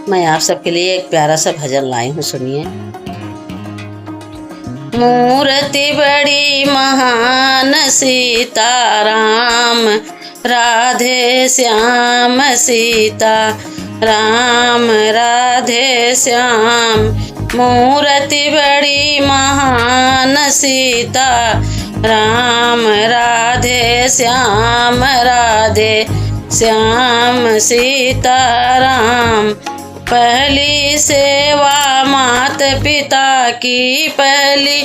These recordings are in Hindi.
मैं आप सबके लिए एक प्यारा सा भजन लाई हूँ, सुनिए। मूर्ति बड़ी महान सीताराम, राधे श्याम सीता राम, राधे श्याम। मूर्ति बड़ी महान सीता राम, राधे श्याम, राधे श्याम सीता राम। पहली सेवा मात पिता की, पहली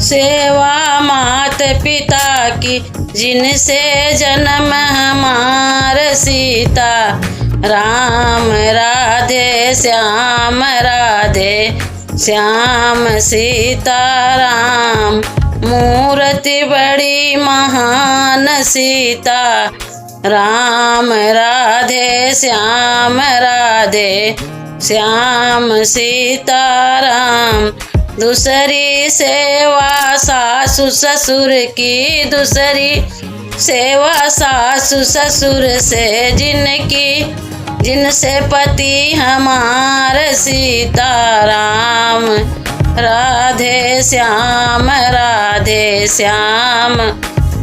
सेवा मात पिता की, जिनसे जन्म हमार सीता राम, राधे श्याम, राधे श्याम सीता राम। मूर्ति बड़ी महान सीता राम, राधे श्याम, राधे श्याम सीता राम। दूसरी सेवा सासु ससुर की, दूसरी सेवा सासु ससुर से, जिनसे पति हमार सीता राम, राधे श्याम, राधे श्याम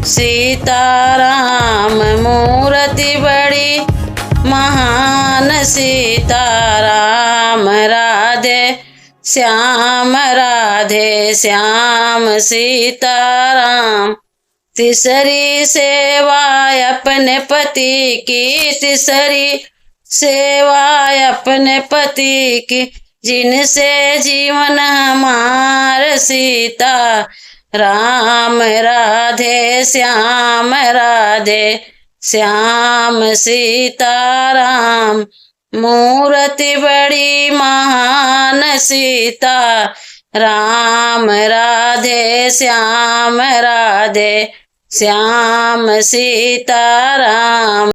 सीता राम। मूर्ति बड़ी महान सीता राम, राधे श्याम, राधे श्याम सीता राम। तीसरी सेवा अपने पति की, तीसरी सेवा अपने पति की, जिनसे जीवन हमार सीता राम, राधे श्याम, राधे श्याम सीता राम। मूर्ति बड़ी महान सीता राम, राधे श्याम, राधे श्याम सीता राम।